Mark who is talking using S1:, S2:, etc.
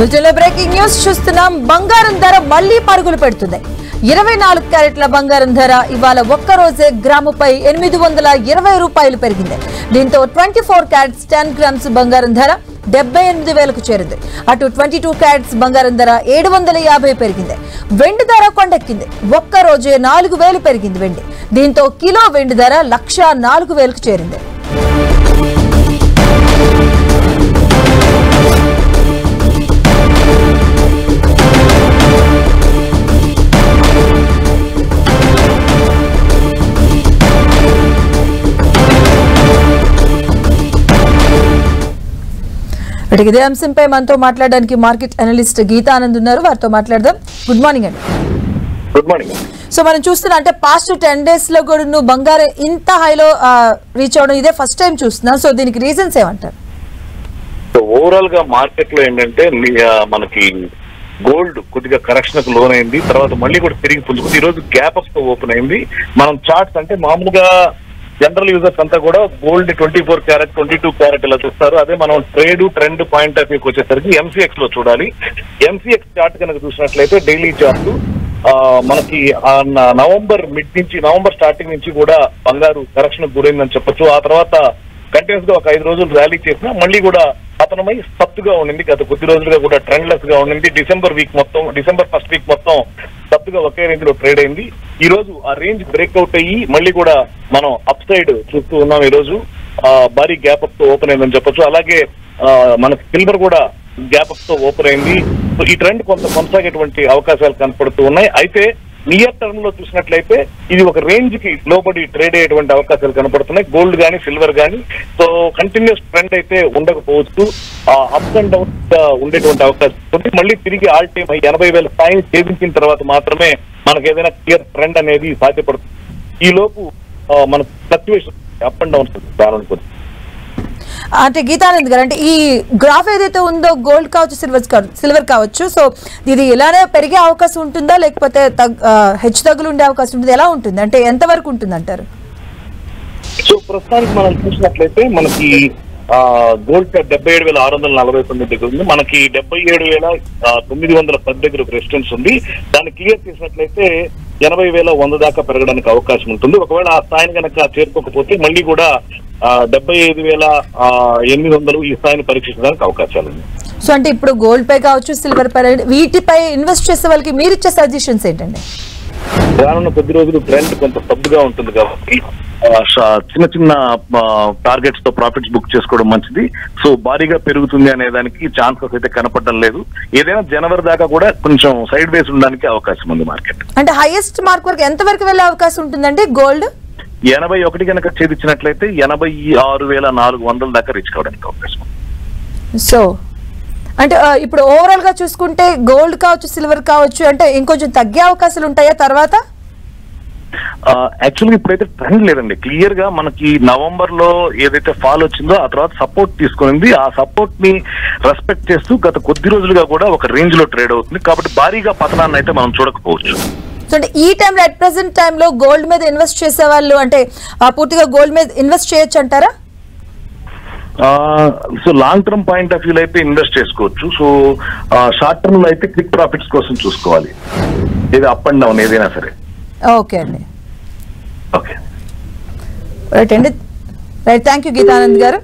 S1: బులెటిన్లో breaking news చూస్తున్నాం. బంగారం ధర మళ్లీ పరుగులు పెడుతుంది. 24 క్యారెట్ల బంగారం ధర ఇవాళ ఒక్కరోజే గ్రాముపై 820 రూపాయలు పెరిగింది. దీంతో 24 క్యారెట్స్ 10 గ్రామ్స్ బంగారం ధర 78,000కు చేరింది. అటు 22 క్యారెట్స్ బంగారం ధర 750 పెరిగింది. వెండి ధర కొండెక్కింది. ఒక్కరోజే 4,000 పెరిగింది వెండి. దీంతో కిలో వెండి ధర 104,000కు చేరింది. ఇదే అంశంపై మనతో మాట్లాడడానికి మార్కెట్ అనలిస్ట్ గీతా ఆనంద్ ఉన్నారు. వారితో మాట్లాడదాం. గుడ్ మార్నింగ్ అండి.
S2: Good morning.
S1: సో మనం చూస్తున్నా అంటే పాస్ట్ 10 days లో కూడా నువ్వు బంగారం ఇంత హైలో రీచ్ అవడం ఇదే ఫస్ట్ టైం చూస్తున్నా. సో దీనికి రీజన్స్ ఏమంటారు?
S2: ఓవరాల్ గా మార్కెట్ లో ఏంటంటే మనకి గోల్డ్ కొద్దిగా కరెక్షన్ కు లోన్ అయింది. తర్వాత మళ్ళీ కూడా తిరిగి పుంజుకుంది. ఈ రోజు గ్యాప్ అప్ తో ఓపెన్ అయింది. మనం చార్ట్స్ అంటే మామూలుగా జనరల్ యూజర్స్ అంతా కూడా గోల్డ్ 24 క్యారెట్ 22 క్యారెట్ ఇలా చూస్తారు. అదే మనం ట్రెండ్ పాయింట్ ఆఫ్ వ్యూకి వచ్చేసరికి ఎంసీఎక్స్ లో చూడాలి. ఎంసీఎక్స్ చార్ట్ కనుక చూసినట్లయితే డైలీ చార్ట్ మనకి నవంబర్ మిడ్ నుంచి నవంబర్ స్టార్టింగ్ నుంచి కూడా బంగారు కరెక్షన్ గురైందని చెప్పొచ్చు. ఆ తర్వాత కంటిన్యూస్ గా ఒక 5 రోజులు ర్యాలీ చేసినా మళ్ళీ కూడా పతనమై సత్తుగా ఉండింది. గత కొద్ది రోజులుగా కూడా ట్రెండ్లెస్ గా ఉండింది. డిసెంబర్ ఫస్ట్ వీక్ మొత్తం సత్తుగా ఒకే రేంజ్ లో ట్రేడ్ అయింది. ఈ రోజు ఆ రేంజ్ బ్రేక్అవుట్ అయ్యి మళ్ళీ కూడా మనం అప్ సైడ్ చూస్తూ ఉన్నాం. ఈ రోజు భారీ గ్యాప్ అప్ తో ఓపెన్ అయిందని చెప్పొచ్చు. అలాగే మనకి సిల్వర్ కూడా గ్యాప్ అప్ తో ఓపెన్ అయింది. సో ఈ ట్రెండ్ కొంత కొనసాగేటువంటి అవకాశాలు కనపడుతూ ఉన్నాయి. అయితే నియర్ టర్మ్ లో చూసినట్లయితే ఇది ఒక రేంజ్ కి లోబడి ట్రేడ్ అయ్యేటువంటి అవకాశాలు కనపడుతున్నాయి. గోల్డ్ గానీ సిల్వర్ గానీ. సో కంటిన్యూస్ ట్రెండ్ అయితే ఉండకపోవచ్చు. అప్స్ అండ్ డౌన్స్ ఉండేటువంటి అవకాశం ఉంది. మళ్ళీ తిరిగి ఆల్ టైమ్ 80,000 స్థాయిని ఛేదించిన తర్వాత మాత్రమే మనకు ఏదైనా క్లియర్ ట్రెండ్ అనేది సాధ్యపడుతుంది. ఈ లోపు మనకు ఫ్లక్చువేషన్ అప్ అండ్ డౌన్స్ రానుంటుంది.
S1: అంటే గీతానంద్ గారు, అంటే ఈ గ్రాఫ్ ఏదైతే ఉందో గోల్డ్ కావచ్చు సిల్వర్ కావచ్చు, సో ఇది ఇలానే పెరిగే అవకాశం ఉంటుందా లేకపోతే హెచ్చు తగ్గులు ఉండే అవకాశం ఉంటుంది? ఎలా ఉంటుంది, అంటే ఎంత వరకు ఉంటుంది అంటారు?
S2: సో ప్రస్తుతానికి మనం చూసినట్లయితే మనకి గోల్డ్ 77,649 దగ్గర ఉంది. మనకి 77,910 దగ్గర ఒక రెసిస్టెన్స్ ఉంది. దాన్ని క్లియర్ చేసినట్లయితే 80,100 దాకా పెరగడానికి అవకాశం ఉంటుంది. ఒకవేళ ఆ స్థాయిని కనుక చేరుకోకపోతే మళ్ళీ కూడా 75,800 ఈ స్థాయిని పరీక్షించడానికి అవకాశాలు ఉన్నాయి.
S1: సో అంటే ఇప్పుడు గోల్డ్ పై కావచ్చు సిల్వర్ పై వీటిపై ఇన్వెస్ట్ చేసే వాళ్ళకి మీరు ఇచ్చే సజెషన్స్ ఏంటండి?
S2: రానున్న కొద్ది రోజులు ట్రెండ్ కొంత సబ్గా ఉంటుంది కాబట్టి చిన్న చిన్న టార్గెట్స్ తో ప్రాఫిట్స్ బుక్ చేసుకోవడం మంచిది. సో భారీగా పెరుగుతుంది అనే దానికి ఛాన్సెస్ అయితే కనపడడం లేదు. ఏదైనా జనవరి దాకా కూడా కొంచెం సైడ్ వేస్ ఉండడానికి అవకాశం ఉంది మార్కెట్.
S1: అంటే హైయెస్ట్ మార్క్ వరకు ఎంత వరకు వెళ్ళే అవకాశం ఉంటుందండి గోల్డ్?
S2: 81 కనుక ఛేదించినట్లయితే 86,400 దాకా రీచ్ కావడానికి అవకాశం.
S1: సో అంటే ఇప్పుడు ఓవరాల్ గా చూసుకుంటే గోల్డ్ కావచ్చు సిల్వర్ కావచ్చు అంటే ఇంకొంచెం తగ్గే అవకాశాలు ఉంటాయా తర్వాత?
S2: యాక్చువల్గా ఇప్పుడైతే ట్రెండ్ లేదండి. క్లియర్ గా మనకి నవంబర్ లో ఏదైతే ఫాల్ వచ్చిందో ఆ తర్వాత సపోర్ట్ తీసుకునింది. ఆ సపోర్ట్ ని రెస్పెక్ట్ చేస్తూ గత కొద్ది రోజులుగా కూడా ఒక రేంజ్ లో ట్రేడ్ అవుతుంది. కాబట్టి భారీగా పతనాన్ని అయితే మనం చూడకపోవచ్చు.
S1: అంటే ఈ టైంలో అట్ ప్రెసెంట్ టైంలో గోల్డ్ మీద ఇన్వెస్ట్ చేసే వాళ్ళు అంటే పూర్తిగా గోల్డ్ మీద ఇన్వెస్ట్ చేయొచ్చు అంటారా?
S2: So long term point of వ్యూలో అయితే ఇన్వెస్ట్ చేసుకోవచ్చు. సో షార్ట్ టర్మ్ లో అయితే క్విక్ ప్రాఫిట్స్ కోసం చూసుకోవాలి. ఇది అప్ అండ్ డౌన్ ఏదైనా సరే.
S1: ఓకే అండి.
S2: ఓకే
S1: రైట్ అండి. రైట్, థ్యాంక్ యూ గీతానంద్ గారు.